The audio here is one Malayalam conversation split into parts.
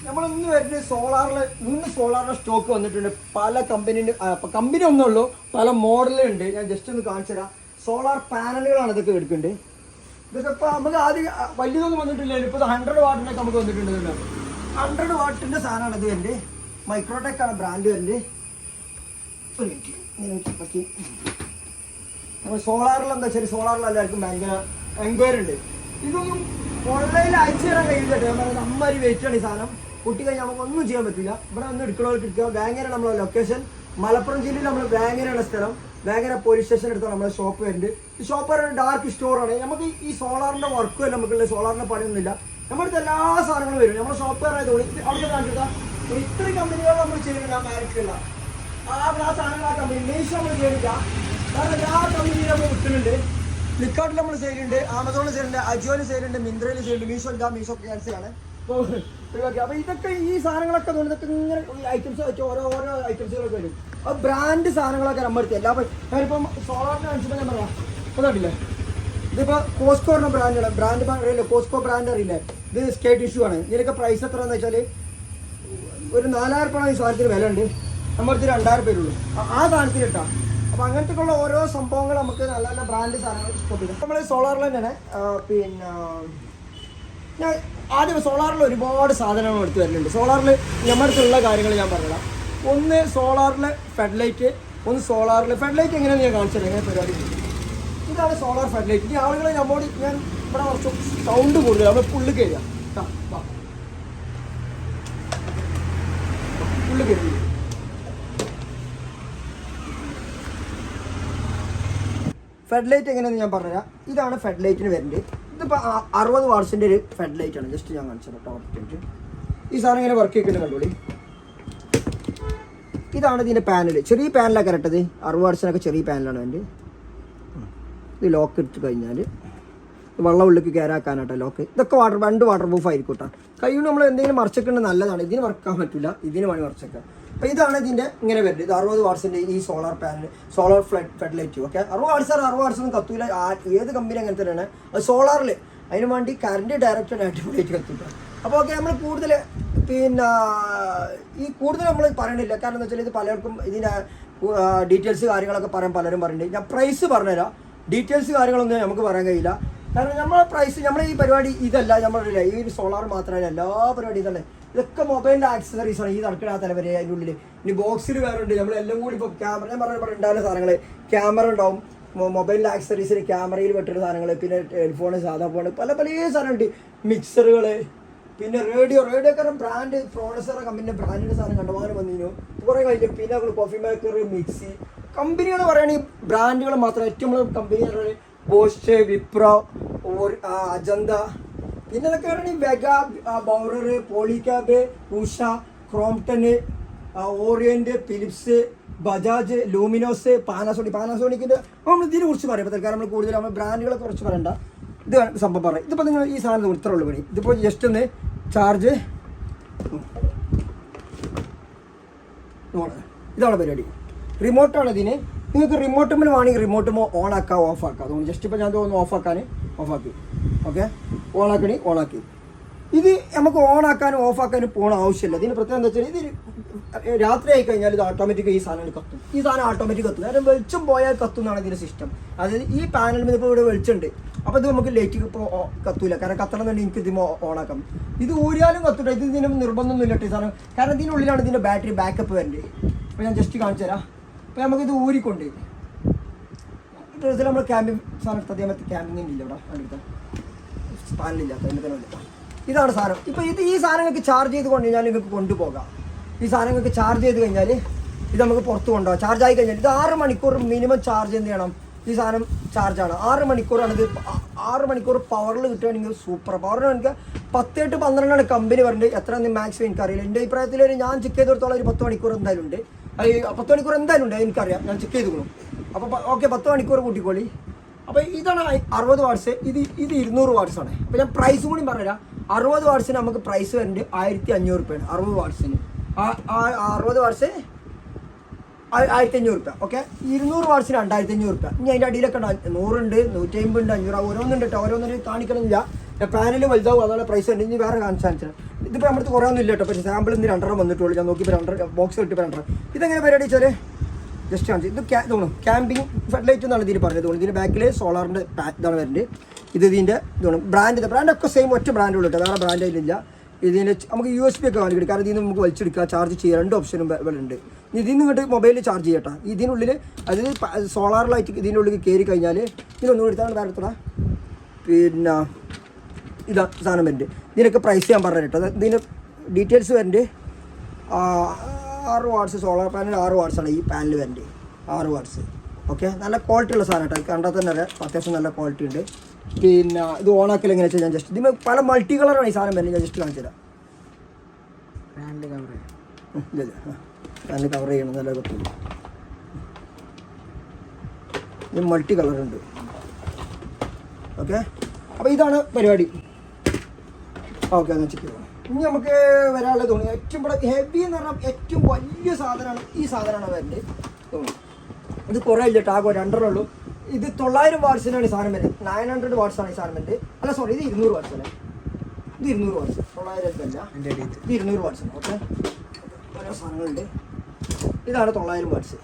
നമ്മളിന്ന് വരുന്നത് സോളാറിൻ്റെ സ്റ്റോക്ക് വന്നിട്ടുണ്ട്. പല കമ്പനി ഒന്നേ ഉള്ളൂ, പല മോഡലുണ്ട്. ഞാൻ ജസ്റ്റ് ഒന്ന് കാണിച്ചു തരാം. സോളാർ പാനലുകളാണ് ഇതൊക്കെ എടുക്കേണ്ടത്. ഇതൊക്കെ ഇപ്പോൾ നമുക്ക് ആദ്യം വലിയതൊന്നും വന്നിട്ടില്ല. ഇപ്പോൾ 100 വാട്ടിനൊക്കെ നമുക്ക് വന്നിട്ടുണ്ട്. 100 വാട്ടിൻ്റെ സാധനമാണ് ഇത് വരുന്നത്. മൈക്രോടെക് ആണ് ബ്രാൻഡ് വരുന്നത്. ഒരു മിനിറ്റ് പറ്റി നമ്മൾ സോളാറിൽ എന്താ വെച്ചാൽ സോളാറിൽ എല്ലാവർക്കും ഭയങ്കര എൻക്വയറി ഉണ്ട്. ഇതൊന്നും ഓൺലൈനിൽ അയച്ചു തരാൻ കഴിയില്ല. നമ്മൊരു വെയിറ്റാണ് ഈ സാധനം. കുട്ടി കഴിഞ്ഞാൽ നമുക്കൊന്നും ചെയ്യാൻ പറ്റില്ല. ഇവിടെ വന്ന് എടുക്കണവർക്ക് എടുക്കുക. വേങ്ങര നമ്മളെ ലൊക്കേഷൻ മലപ്പുറം ജില്ലയിൽ നമ്മൾ വേങ്ങരയാണ് സ്ഥലം. വേങ്ങര പോലീസ് സ്റ്റേഷൻ എടുത്താണ് നമ്മളെ ഷോപ്പ് വരുന്നുണ്ട്. ഈ ഷോപ്പ് ഒരു ഡാർക്ക് സ്റ്റോറാണ്. നമുക്ക് ഈ സോളാറിൻ്റെ വർക്കും അല്ല, നമുക്കുള്ള സോളാറിൻ്റെ പണിയൊന്നുമില്ല. നമ്മുടെ അടുത്ത് എല്ലാ സാധനങ്ങളും വരും. നമ്മുടെ ഷോപ്പ് ആയതുകൊണ്ട് അവിടെ കാണിച്ചാൽ ഇത്രയും കമ്പനികൾ നമ്മൾ ചെയ്യുന്നില്ല. അമേരിക്കയില്ല ആ സാധനങ്ങൾ ആ കമ്പനി മീഷോ നമ്മൾ ചെയ്യുന്നില്ല. കാരണം എല്ലാ കമ്പനിയും നമ്മൾ വിൽക്കുന്നുണ്ട്. ഫ്ലിപ്കാർട്ടിൽ നമ്മൾ സെയിലുണ്ട്, ആമസോണിൽ സെയിലുണ്ട്, അജിയോയിൽ സെയിലുണ്ട്, മിന്ത്രയിൽ സെയിലുണ്ട്. മീഷോ ക്യാൻസലാണ്. അപ്പോൾ ഇതൊക്കെ ഈ സാധനങ്ങളൊക്കെ ഇതൊക്കെ ഇങ്ങനെ ഐറ്റംസ് വെച്ച് ഓരോ ഐറ്റംസുകളൊക്കെ വരും. അപ്പോൾ ബ്രാൻഡ് സാധനങ്ങളൊക്കെ നമ്മുടെ അടുത്ത് എല്ലാ ഞാനിപ്പം സോളാറിന് കാണിച്ചപ്പോൾ ഞാൻ പറയാം. അപ്പോൾ കണ്ടില്ലേ, ഇതിപ്പോൾ കോസ്കോ പറഞ്ഞ ബ്രാൻഡ് അറിയില്ലേ? കോസ്കോ ബ്രാൻഡ് അറിയില്ലേ? ഇത് സ്കേറ്റ് ഇഷ്യൂ ആണ്. ഇതിനൊക്കെ പ്രൈസ് എത്രയാണെന്ന് വെച്ചാൽ ഒരു 4000 രൂപ ഈ സാധനത്തിന് വില ഉണ്ട്. നമ്മുടെ അടുത്ത് 2000 രൂപയുള്ളൂ ആ സാധനത്തിന് ഇട്ടാൽ. അപ്പോൾ അങ്ങനത്തെ ഉള്ള ഓരോ സംഭവങ്ങൾ നമുക്ക് നല്ല നല്ല ബ്രാൻഡ് സാധനങ്ങൾ ഇഷ്ടപ്പെടും. നമ്മൾ സോളാറിൽ തന്നെയാണ്. പിന്നെ ഞാൻ ആദ്യം സോളാറിൽ ഒരുപാട് സാധനങ്ങൾ എടുത്ത് വരുന്നുണ്ട്. സോളാറിൽ നമ്മുടെ അടുത്തുള്ള കാര്യങ്ങൾ ഞാൻ പറഞ്ഞുതരാം. ഒന്ന് സോളാറിലെ ഫെഡ്ലൈറ്റ്, ഒന്ന് സോളാറിൽ ഫെഡ്ലൈറ്റ് എങ്ങനെയാണെന്ന് ഞാൻ കാണിച്ചു തരാം. എങ്ങനെ പരിപാടി. ഇതാണ് സോളാർ ഫെഡ്ലൈറ്റ്. ഈ ആളുകൾ നമ്മോട് ഞാൻ ഇവിടെ കുറച്ച് സൗണ്ട് കൂടുതൽ നമ്മൾ പുള്ളി കയറുക പുള്ളി കയറി. ഫെഡ്ലൈറ്റ് എങ്ങനെയാണെന്ന് ഞാൻ പറഞ്ഞുതരാം. ഇതാണ് ഫെഡ്ലൈറ്റിന് വരുന്നത്. ഇതിപ്പോൾ 60 വാട്ട്സിൻ്റെ ഒരു ഫെഡ്ലൈറ്റ് ആണ്. ജസ്റ്റ് ഞാൻ കാണിച്ചത് കേട്ടോ. ഈ സാധനം ഇങ്ങനെ വർക്ക് ചെയ്യുന്നത് കണ്ടോളി. ഇതാണ് ഇതിൻ്റെ പാനൽ. ചെറിയ പാനലാണ് കറക്റ്റത്. 60 വാട്ട്സിനൊക്കെ ചെറിയ പാനലാണ് വേണ്ടത്. ഇത് ലോക്ക് എടുത്ത് കഴിഞ്ഞാൽ വെള്ളം ഉള്ളിലേക്ക് കയറാക്കാനാട്ടോ ലോക്ക്. ഇതൊക്കെ രണ്ട് വാട്ടർ പ്രൂഫ് ആയിരിക്കും കേട്ടോ. കൈകൊണ്ട് നമ്മൾ എന്തെങ്കിലും മറച്ചേക്കുന്നത് നല്ലതാണ്. ഇതിന് മറക്കാൻ പറ്റില്ല, ഇതിന് വേണ്ടി മറച്ചേക്കാം. അപ്പോൾ ഇതാണ് ഇതിൻ്റെ ഇങ്ങനെ വരുന്നത്. ഇത് 60 വാട്ട്സിൻ്റെ ഈ സോളാർ പാനൽ, സോളാർ ഫെഡ്ലൈറ്റ്. ഓക്കെ, 60 വാട്ട്സ് ഒന്നും കത്തൂല. ഏത് കമ്പനി അങ്ങനെ തന്നെയാണ്. അത് സോളാറിൽ അതിന് വേണ്ടി കറണ്ട് ഡയറക്റ്റ് അടിപൊളിയായിട്ട് കത്തില്ല. അപ്പോൾ ഓക്കെ, നമ്മൾ കൂടുതൽ പിന്നെ കൂടുതൽ നമ്മൾ പറയണില്ല. കാരണം എന്താ വെച്ചാൽ ഇത് പലർക്കും ഇതിൻ്റെ ഡീറ്റെയിൽസ് കാര്യങ്ങളൊക്കെ പറയാൻ പലരും പറയുന്നുണ്ട്. ഞാൻ പ്രൈസ് പറഞ്ഞുതരാം. ഡീറ്റെയിൽസ് കാര്യങ്ങളൊന്നും നമുക്ക് പറയാൻ കഴിയില്ല. കാരണം നമ്മളെ പ്രൈസ് നമ്മളെ ഈ പരിപാടി ഇതല്ല. നമ്മളില്ല ഈ സോളാർ മാത്രമല്ല, എല്ലാ പരിപാടി ഇതല്ലേ. ഇതൊക്കെ മൊബൈലിൻ്റെ ആക്സസറീസാണ്. ഈ നടക്കുന്ന തലവരെ അതിൻ്റെ ഉള്ളിൽ. ഇനി ബോക്സിൽ വേറെ ഉണ്ട്. നമ്മളെല്ലാം കൂടി ഇപ്പോൾ ക്യാമറ ഞാൻ പറഞ്ഞ ഉണ്ടാകുന്ന സാധനങ്ങൾ ക്യാമറ ഉണ്ടാവും. മൊബൈലിൻ്റെ ആക്സസറീസിൽ ക്യാമറയിൽ പെട്ടുന്ന സാധനങ്ങൾ, പിന്നെ ഹെഡ്ഫോണ്, സാധാ ഫോണ്, പല സാധനമുണ്ട്. മിക്സറുകൾ, പിന്നെ റേഡിയോ ബ്രാൻഡ് പ്രോഡസർ കമ്പനിൻ്റെ ബ്രാൻഡിൻ്റെ സാധനം കണ്ടുപോകാൻ വന്നിരുന്നു കുറേ കഴിഞ്ഞു. പിന്നെ നമ്മൾ കോഫി മേക്കർ, മിക്സി കമ്പനികൾ പറയുകയാണെങ്കിൽ ബ്രാൻഡുകൾ മാത്രം. ഏറ്റവും കമ്പനി പറയുന്നത് ബോഷ്, വിപ്രോ, അജന്ത. പിന്നെ ഇതൊക്കെ പറയുകയാണെങ്കിൽ വെഗ, ബൗറർ, Polycab, Usha, Crompton, Orient, Philips, Bajaj, Luminous, പാനാസോണിക്കിൻ്റെ നമ്മൾ ഇതിനെ കുറിച്ച് പറയാം. അപ്പോൾ തൽക്കാലം നമ്മൾ കൂടുതൽ നമ്മൾ ബ്രാൻഡുകളെ കുറിച്ച് പറയണ്ട. ഇത് സംഭവം പറയാം. ഇതിപ്പോൾ നിങ്ങൾ ഈ സാധനം ഇത്ര ഉള്ളു പണി. ഇതിപ്പോൾ ജസ്റ്റ് ഒന്ന് ചാർജ്, ഇതാണ് പരിപാടി. റിമോട്ടാണ് ഇതിന്. നിങ്ങൾക്ക് റിമോട്ടുമ്പോൾ വേണമെങ്കിൽ റിമോട്ടുമ്പോൾ ഓൺ ആക്കാം, ഓഫ് ആക്കാം. അതുകൊണ്ട് ജസ്റ്റ് ഇപ്പോൾ ഞാൻ തോന്നുന്നു ഓഫാക്കി. ഓക്കെ, ഓണാക്കി. ഇത് നമുക്ക് ഓണാക്കാനും ഓഫാക്കാനും പോകണ ആവശ്യമില്ല. ഇതിന് പ്രത്യേകം എന്താ വെച്ചാൽ ഇത് രാത്രി ആയി കഴിഞ്ഞാൽ ഇത് ഓട്ടോമാറ്റിക് ഈ സാധനം കത്തും. ഈ സാധനം ഓട്ടോമാറ്റിക് കത്തും. കാരണം വെളിച്ചം പോയാൽ കത്തും എന്നാണ് ഇതിൻ്റെ സിസ്റ്റം. അതായത് ഈ പാനലിൽ ഇപ്പോൾ ഇവിടെ വെളിച്ചുണ്ട്. അപ്പോൾ ഇത് നമുക്ക് ലൈറ്റ് ഇപ്പോൾ കത്തൂല. കാരണം കത്തണം എന്നുണ്ടെങ്കിൽ എനിക്ക് ഇത് ഓണാക്കാം. ഇത് ഊരിയാലും കത്തൂല. ഇതിനും നിർബന്ധമൊന്നുമില്ല ഈ സാധനം. കാരണം ഇതിനുള്ളിലാണ് ഇതിൻ്റെ ബാറ്ററി ബാക്കപ്പ് വരേണ്ടത്. അപ്പോൾ ഞാൻ ജസ്റ്റ് കാണിച്ചു തരാം. അപ്പോൾ നമുക്കിത് ഊരിക്കൊണ്ട് നമ്മൾ ക്യാമ്പിങ് സാധനം എടുത്താൽ അതേമാതിരി ക്യാമ്പിങ് ഇല്ല ഇവിടെ അടുത്ത പാനലില്ലാത്ത അതിൻ്റെ തന്നെ. ഇതാണ് സാധനം. ഇപ്പോൾ ഈ സാധനങ്ങൾക്ക് ചാർജ് ചെയ്ത് കൊണ്ടു കഴിഞ്ഞാൽ നിങ്ങൾക്ക് കൊണ്ടുപോകാം. ഈ സാധനങ്ങൾക്ക് ചാർജ് ചെയ്ത് കഴിഞ്ഞാൽ ഇത് നമുക്ക് പുറത്ത് കൊണ്ടുപോകാം. ചാർജ് ആയി കഴിഞ്ഞാൽ ഇത് 6 മണിക്കൂർ മിനിമം ചാർജ് എന്ത് ചെയ്യണം? ഈ സാധനം ചാർജാണ്. 6 മണിക്കൂറാണ് ഇത്. 6 മണിക്കൂർ പവറിൽ കിട്ടുകയാണെങ്കിൽ സൂപ്പർ. പവറിന് എനിക്ക് 10 to 12 കമ്പനി പറഞ്ഞിട്ട് എത്ര മാക്സിമം എനിക്കറിയില്ല. എൻ്റെ അഭിപ്രായത്തിൽ ഞാൻ ചെക്ക് ചെയ്തിടത്തോളം ഒരു 10 മണിക്കൂർ എന്തായാലും ഉണ്ട്. 10 മണിക്കൂർ എന്തായാലും ഉണ്ട്, എനിക്കറിയാം. ഞാൻ ചെക്ക് ചെയ്തുകൊള്ളു. അപ്പോൾ ഓക്കെ, 10 മണിക്കൂർ കൂട്ടിക്കോളി. അപ്പോൾ ഇതാണ് 60 വാട്ട്സ്. ഇത് 200 വാട്ട്സ് ആണ്. അപ്പോൾ ഞാൻ പ്രൈസും കൂടി പറഞ്ഞുതരാം. 60 വാട്ട്സിന് നമുക്ക് പ്രൈസ് വരുന്നത് 1500 രൂപയാണ്. 60 വാട്ട്സിന് 60 വാട്ട്സ് 1500 രൂപ. ഓക്കെ, 200 വാട്ട്സിന് 2500 രൂപ. ഇനി അതിൻ്റെ അടിയിലൊക്കെ 100 ഉണ്ട്, 150 ഉണ്ട്, 500, ഓരോന്നുണ്ട് കേട്ടോ. ഓരോന്നും കാണിക്കണമെന്നില്ല. പാനൽ വലുതാവും, അതുപോലെ പ്രൈസ് ഉണ്ട്. ഇനി വേറെ കാണിച്ചാൽ ഇത് ഇതിപ്പോൾ നമ്മുടെ കുറേ ഒന്നും ഇല്ല കേട്ടോ. പക്ഷേ സാമ്പിൾ ഇന്ന് 2 വന്നിട്ടുള്ളൂ. ഞാൻ നോക്കിയപ്പോൾ 2 ബോക്സ് കിട്ടിയപ്പോൾ 2. ഇതെങ്ങനെ പരിപാടി വെച്ചാൽ ജസ്റ്റ് കാണിച്ചു. ഇത് തോന്നുന്നു ക്യാമ്പിംഗ് ഫെഡലൈറ്റ് എന്നാണ് ഇതിന് പറഞ്ഞത് തോന്നുന്നു. ഇതിൻ്റെ ബാക്കിൽ സോളാറിൻ്റെ ഇതാണ് വരുന്നത്. ഇത് ഇതിൻ്റെ ഇതാണ് ബ്രാൻഡൊക്കെ സെയിം ഒറ്റ ബ്രാൻഡുള്ളൂ കേട്ടോ, വേറെ ബ്രാൻഡ് അതിലില്ല. ഇതിന് നമുക്ക് USB ഒക്കെ കാണിക്കും, കാരണം ഇതിന് നമുക്ക് വലിച്ചെടുക്കുക, ചാർജ് ചെയ്യുക, 2 ഓപ്ഷനും ഉണ്ട്. ഇതിന് ഇങ്ങോട്ട് മൊബൈലിൽ ചാർജ് ചെയ്യട്ടോ. ഇതിനുള്ളിൽ അതായത് സോളാർ ലൈറ്റ് ഇതിനുള്ളിൽ കയറി കഴിഞ്ഞാൽ ഇതൊന്നും എടുത്താണ് വേറെ. പിന്നെ ഇതാ സാധനം വരുന്നുണ്ട്. ഇതിനൊക്കെ പ്രൈസ് ഞാൻ പറഞ്ഞു കേട്ടോ. ഇതിൻ്റെ ഡീറ്റെയിൽസ് വരുന്നുണ്ട്. 6 വാട്ട്സ് സോളാർ പാനൽ, 6 വാട്ട്സാണ് ഈ പാനൽ വരുന്നത്. 6 വാട്ട്സ്. ഓക്കെ, നല്ല ക്വാളിറ്റി ഉള്ള സാധനം കേട്ടോ. കണ്ടാൽ തന്നെ അറിയാം അത്യാവശ്യം നല്ല ക്വാളിറ്റി ഉണ്ട്. പിന്നെ ഇത് ഓണാക്കൽ എങ്ങനെ വെച്ചാൽ ഞാൻ ജസ്റ്റ് ഇതിന് പല മൾട്ടി കളറാണ് ഈ സാധനം വരുന്നത്. ഞാൻ ജസ്റ്റ് കാണിച്ചു തരാം. പാനൽ കവർ ചെയ്യണം നല്ല പറ്റില്ല. ഇത് മൾട്ടി കളറുണ്ട്. ഓക്കെ, അപ്പോൾ ഇതാണ് പരിപാടി. ഓക്കെ, എന്നാൽ ചെക്ക് ചെയ്യാം. ഇനി നമുക്ക് വരാനുള്ളത് തോന്നി ഏറ്റവും ഇവിടെ ഹെവി എന്ന് പറഞ്ഞാൽ ഏറ്റവും വലിയ സാധനമാണ് ഈ സാധനമാണ് വരുന്നത് തോന്നി. ഇത് കുറേ ഇല്ല കേട്ടോ, ആകെ 2 ഉള്ളൂ. ഇത് 900 വാട്ട്സിനാണ് ഈ സാധനം വരുന്നത്. 900 വാട്ട്സാണ് ഈ സാധനം വരുന്നത്. അല്ല സോറി, ഇത് 200 വാട്ട്സല്ലേ. ഇത് 200 വാട്ട്സ്, 900 അല്ല, ഇത് 200 വാട്ട്സാണ്. ഓക്കെ, ഓരോ സാധനങ്ങളുണ്ട്. ഇതാണ് 900 വാട്ട്സ്.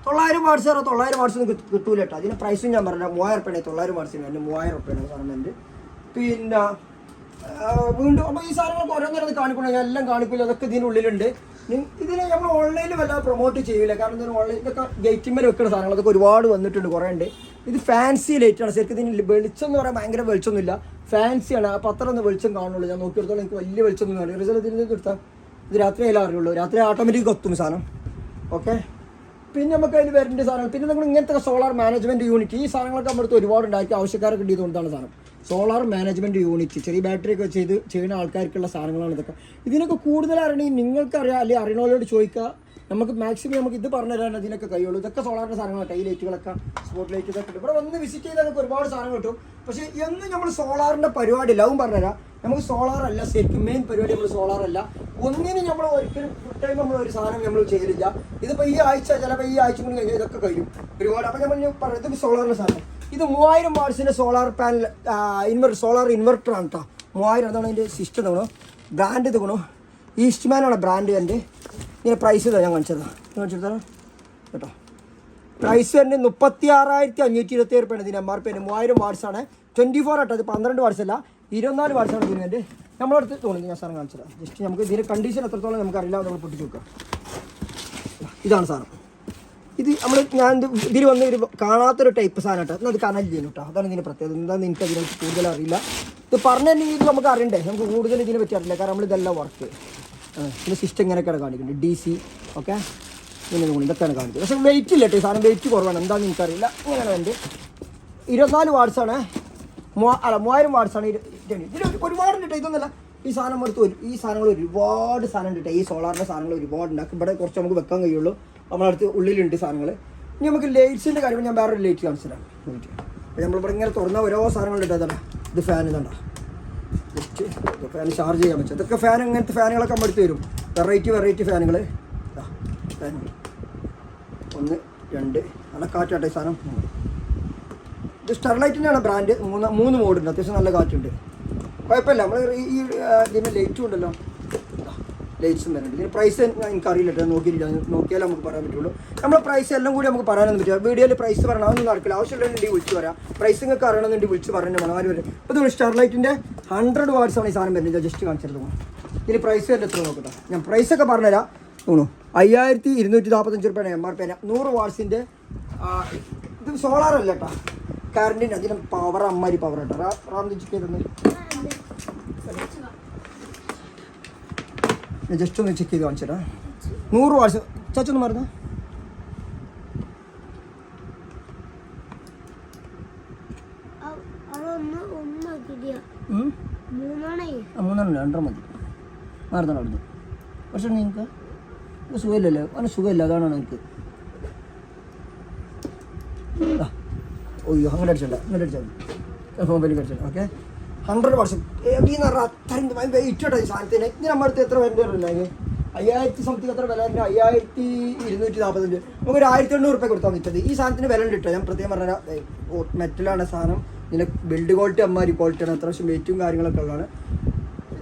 900 വാട്ട്സ് 900 വാട്ട്സ് ഒന്നും കിട്ടൂല കേട്ടോ. അതിന് പ്രൈസും ഞാൻ പറഞ്ഞില്ല. 3000 രൂപയാണ് 900 വാട്ട്സിന് വരുന്നത്. 3000 രൂപയാണ് സാധനം വരുന്നത്. പിന്നെ വീണ്ടും അപ്പോൾ ഈ സാധനങ്ങൾക്ക് ഓരോന്നേരം കാണിക്കണം, ഞാൻ എല്ലാം കാണിക്കില്ല. അതൊക്കെ ഇതിനുള്ളിലുണ്ട്. ഇതിനെ നമ്മൾ ഓൺലൈനിൽ വല്ലാതെ പ്രൊമോട്ട് ചെയ്യില്ല, കാരണം ഇതിന് ഓൺലൈൻ ഇതൊക്കെ ഗേറ്റിന്മേൽ വെക്കുന്ന സാധനങ്ങൾ അതൊക്കെ ഒരുപാട് വന്നിട്ടുണ്ട്, കുറേ ഉണ്ട്. ഇത് ഫാൻസി ലൈറ്റാണ്. ശരിക്കും ഇതിന് വെളിച്ചം എന്ന് പറയാൻ ഭയങ്കര വെളിച്ചമൊന്നുമില്ല, ഫാൻസിയാണ്. അപ്പോൾ അത്ര ഒന്ന് വെളിച്ചം കാണുള്ളൂ. ഞാൻ നോക്കിയെടുത്തോളം എനിക്ക് വലിയ വെളിച്ചമൊന്നും കാണില്ല. റിസൾട്ട് ഇതിൽ എടുത്താൽ ഇത് രാത്രി ആയാലും അറിയുള്ളൂ. രാത്രി ഓട്ടോമാറ്റിക് കത്തും സാധനം. ഓക്കെ, പിന്നെ നമുക്ക് അതിൽ വരേണ്ട സാധനങ്ങൾ. പിന്നെ നമ്മൾ ഇങ്ങനത്തെ സോളാർ മാനേജ്മെൻറ്റ് യൂണിറ്റ്, ഈ സാധനങ്ങളൊക്കെ നമ്മുടെ അടുത്ത് ഒരുപാട് ഉണ്ടാക്കി ആവശ്യക്കാരൊക്കെ കിട്ടിയതുകൊണ്ടാണ് സാധനം. സോളാർ മാനേജ്മെൻറ്റ് യൂണിറ്റ്, ചെറിയ ബാറ്ററി ഒക്കെ ചെയ്യുന്ന ആൾക്കാർക്കുള്ള സാധനങ്ങളാണ് ഇതൊക്കെ. ഇതിനൊക്കെ കൂടുതൽ അറിയണമെങ്കിൽ നിങ്ങൾക്കറിയാം, അല്ലെങ്കിൽ അറിയണവരോട് ചോദിക്കുക. നമുക്ക് മാക്സിമം നമുക്ക് ഇത് പറഞ്ഞു തരാൻ അതിനൊക്കെ കഴിയുള്ളൂ. ഇതൊക്കെ സോളാറിൻ്റെ സാധനങ്ങളൊക്കെ, ഈ ലൈറ്റുകളൊക്കെ, സ്പോട്ട് ലൈറ്റ് ഇതൊക്കെ കിട്ടും. ഇവിടെ വന്ന് വിസിറ്റ് ചെയ്താൽ നമുക്ക് ഒരുപാട് സാധനം കിട്ടും. പക്ഷേ എന്നും നമ്മൾ സോളാറിൻ്റെ പരിപാടി ഇല്ല, അതും പറഞ്ഞുതരാം. നമുക്ക് സോളാർ അല്ല ശരിക്കും മെയിൻ പരിപാടി. നമ്മൾ സോളാർ അല്ല ഒന്നിനും നമ്മൾ ഒരിക്കലും ഫുൾ ടൈം നമ്മൾ ഒരു സാധനം നമ്മൾ ചെയ്തില്ല. ഇതിപ്പോൾ ഈ ആഴ്ച ചിലപ്പോൾ ഈ ആഴ്ച കൊണ്ട് കഴിഞ്ഞാൽ ഇതൊക്കെ കഴിയും ഒരുപാട്. അപ്പോൾ നമ്മൾ പറയുന്നത് സോളാറിൻ്റെ സാധനം. ഇത് 3000 വാട്ട്സിൻ്റെ സോളാർ പാനൽ സോളാർ ഇൻവെർട്ടറാണ് കേട്ടോ. 3000, അതാണ് അതിൻ്റെ സിസ്റ്റം. തോന്നണോ ബ്രാൻഡ് തോന്നണോ ഈസ്റ്റ്മാനാണ് ബ്രാൻഡ് എൻ്റെ. ഇങ്ങനെ പ്രൈസ് ഞാൻ കാണിച്ചതാണ് കേട്ടോ. പ്രൈസ് തന്നെ 36,527 രൂപയാണ് ഇതിന് MRP. 3000 വാട്ട്സാണ്. 24 ആട്ടോ, അത് 12 വാട്ട്സ് അല്ല, 24 വാട്ട്സാണ് ഇതിന് എൻ്റെ. നമ്മളടുത്ത് തോന്നി ഞാൻ സാധനം കാണിച്ചത്. ജസ്റ്റ് നമുക്ക് ഇതിൻ്റെ കണ്ടീഷൻ എത്രത്തോളം നമുക്കറിയില്ല, നമ്മൾ പൊട്ടിച്ച് നോക്കാം. ഇതാണ് സാധനം. ഇത് ഞാൻ ഇതിൽ വന്ന് ഒരു കാണാത്തൊരു ടൈപ്പ് സാധനം കേട്ടോ. അത് കനൽ ചെയ്യുന്നു കേട്ടോ. അതാണ് ഇതിൻ്റെ പ്രത്യേകത. എന്താണെന്ന് എനിക്ക് അതിനെക്കുറിച്ച് കൂടുതൽ അറിയില്ല. ഇത് പറഞ്ഞിട്ടുണ്ടെങ്കിൽ ഇത് നമുക്ക് അറിയണ്ടേ, നമുക്ക് കൂടുതൽ ഇതിനെ പറ്റി അറിയില്ല, കാരണം നമ്മളിതെല്ലാം വർക്ക്. പിന്നെ സിസ്റ്റം ഇങ്ങനെയൊക്കെയാണ് കാണിക്കുന്നത്, DC. ഓക്കെ, ഇങ്ങനെ തോന്നി ഇതൊക്കെയാണ് കാണിക്കുന്നത്. പക്ഷേ വെയിറ്റ് ഇല്ല കേട്ടോ, ഈ സാധനം വെയിറ്റ് കുറവാണ്. എന്താണെന്ന് എനിക്കറിയില്ല. ഇങ്ങനെയാണ് എൻ്റെ 24 വാട്ട്സാണ്. 3000 വാട്ട്സാണ്. ഇതിൽ ഒരുപാടുണ്ട് കേട്ടോ, ഇതൊന്നുമല്ല. ഈ സാധനം എടുത്ത് ഈ സാധനങ്ങൾ ഒരുപാട് സാധനം ഉണ്ട് കേട്ടോ. ഈ സോളാറിൻ്റെ സാധനങ്ങൾ ഒരുപാട് ഉണ്ടാക്കും. ഇവിടെ കുറച്ച് നമുക്ക് വെക്കാൻ കഴിയുള്ളൂ. നമ്മളടുത്ത് ഉള്ളിലുണ്ട് സാധനങ്ങൾ. ഇനി നമുക്ക് ലൈറ്റ്സിൻ്റെ കാര്യം ഞാൻ വേറൊരു ലൈറ്റ് കാണിച്ചിട്ടാണ്. നമ്മളിവിടെ ഇങ്ങനെ തുറന്ന ഓരോ സാധനങ്ങളുണ്ട്. അതാണ് ഇത് ഫാൻ. ഇതുണ്ടോ ജസ്റ്റ് ഫാൻ ചാർജ് ചെയ്യാൻ പറ്റും. ഇതൊക്കെ ഫാൻ, ഇങ്ങനത്തെ ഫാനുകളൊക്കെ നമ്മൾ എടുത്ത് വരും. വെറൈറ്റി ഫാനുകൾ. ഫാൻ 1 2 നല്ല കാറ്റാട്ടെ ഈ സാധനം. ഇത് സ്റ്റെർലൈറ്റിൻ്റെയാണ് ബ്രാൻഡ്. 3 മോഡുണ്ട്. അത്യാവശ്യം നല്ല കാറ്റുണ്ട്, കുഴപ്പമില്ല. നമ്മൾ ഈ ഇതിൻ്റെ ലൈറ്റും ഉണ്ടല്ലോ, ലൈറ്റ്സും വരുന്നുണ്ട്. ഇതിന് പ്രൈസ് എനിക്കറിയില്ല കേട്ടോ, നോക്കിയില്ല. നോക്കിയാലേ നമുക്ക് പറയാൻ പറ്റുള്ളൂ. നമ്മൾ പ്രൈസ് എല്ലാം കൂടി നമുക്ക് പറയാനൊന്നും പറ്റില്ല. വീഡിയോയിൽ പ്രൈസ് പറയണം, അതൊന്നും നടക്കില്ല. ആവശ്യമുണ്ടെങ്കിൽ വിളിച്ച് പറയാം. പ്രൈസ് നിങ്ങൾക്ക് അറിയണമെന്നുണ്ടെങ്കിൽ വിളിച്ച് പറഞ്ഞു വേണം. ആര് വരും. ഇപ്പോൾ ഇത് സ്റ്റെർലൈറ്റിൻ്റെ 100 വാട്ട്സാണ് ഈ സാധനം വരുന്നത്. ജസ്റ്റ് കാണിച്ചത് തോന്നുന്നു. ഇതിന് പ്രൈസ് വരുന്നത് എത്ര നോക്കട്ടെ. ഞാൻ പ്രൈസൊക്കെ പറഞ്ഞുതരാം. തോന്നുന്നു 5245 രൂപയാണ് MRP. 100 വാട്ട്സിൻ്റെ ഇത് സോളാർ അല്ല കേട്ടോ, കറണ്ടിൻ്റെ. അതിന് പവർ അമ്മാരി പവർ കേട്ടോ. റാം ചെക്ക് ചെയ്തെന്ന് ജസ്റ്റ് ഒന്ന് ചെക്ക് ചെയ്ത് കാണിച്ചിട്ടാ. 100 വാട്ട്സ് ചാച്ചൊന്ന് മറന്ന. മൂന്നെണ്ണം 2 മതി. മറന്നാണ് അവിടുന്ന്. പക്ഷെ നിങ്ങൾക്ക് സുഖമില്ലല്ലോ, അവന് സുഖമില്ല, അതാണ് എനിക്ക്. ഓയ്യോ, അങ്ങനെ അടിച്ചല്ല, ഇങ്ങോട്ട് അടിച്ചാൽ മതി. മൊബൈലിൽ അടിച്ചല്ല. ഓക്കെ, 100 വാട്ട്സ് എന്ന് പറഞ്ഞാൽ അത്രയും വെയിറ്റ് കേട്ടോ ഈ സാധനത്തിന്. ഇനി നമ്മുടെ അടുത്ത് എത്ര വില വരില്ല, 5000 സംതിങ് എത്ര വില ഉണ്ട്? 5245. നമുക്കൊരു 1800 രൂപ കൊടുത്താൽ പറ്റത്. ഈ സാധനത്തിന് വില ഉണ്ട് കേട്ടോ. ഞാൻ പ്രത്യേകം പറഞ്ഞാൽ മെറ്റലാണ് സാധനം. ഇതിൻ്റെ ബിൽഡ് ക്വാളിറ്റി അമ്മാരി ക്വാളിറ്റിയാണ്. അത്യാവശ്യം വെയിറ്റും കാര്യങ്ങളൊക്കെ ഉള്ളതാണ്.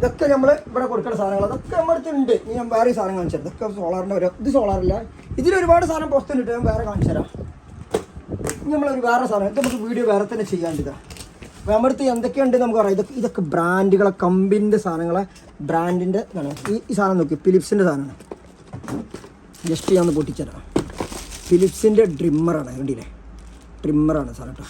ഇതൊക്കെ നമ്മൾ ഇവിടെ കൊടുക്കുന്ന സാധനങ്ങൾ അതൊക്കെ നമ്മുടെ അടുത്ത് ഉണ്ട്. ഞാൻ വേറെ സാധനം കാണിച്ചു തരാം. ഇതൊക്കെ സോളാറിൻ്റെ ഒരു ഇത് സോളാറില്ല, ഇതിലൊരുപാട് സാധനം പുറത്തുണ്ട്. ഞാൻ വേറെ കാണിച്ചു തരാം. നമ്മളൊരു വേറെ സാധനം ഇത് നമുക്ക് വീഡിയോ വേറെ തന്നെ ചെയ്യാണ്ടിതാ. അപ്പോൾ നമ്മുടെ അടുത്ത് എന്തൊക്കെയുണ്ട് നമുക്ക് അറിയാം. ഇതൊക്കെ ബ്രാൻഡുകളെ കമ്പനിൻ്റെ സാധനങ്ങളെ ബ്രാൻഡിൻ്റെ ഇതാണ്. ഈ സാധനം നോക്കി, ഫിലിപ്സിൻ്റെ സാധനമാണ്. ജസ്റ്റ് ഞാൻ ഒന്ന് പൊട്ടിച്ചരാം. ഫിലിപ്സിൻ്റെ ഡ്രിമ്മറാണ്, കണ്ടില്ലേ? ട്രിമ്മറാണ് സാധനം കേട്ടോ.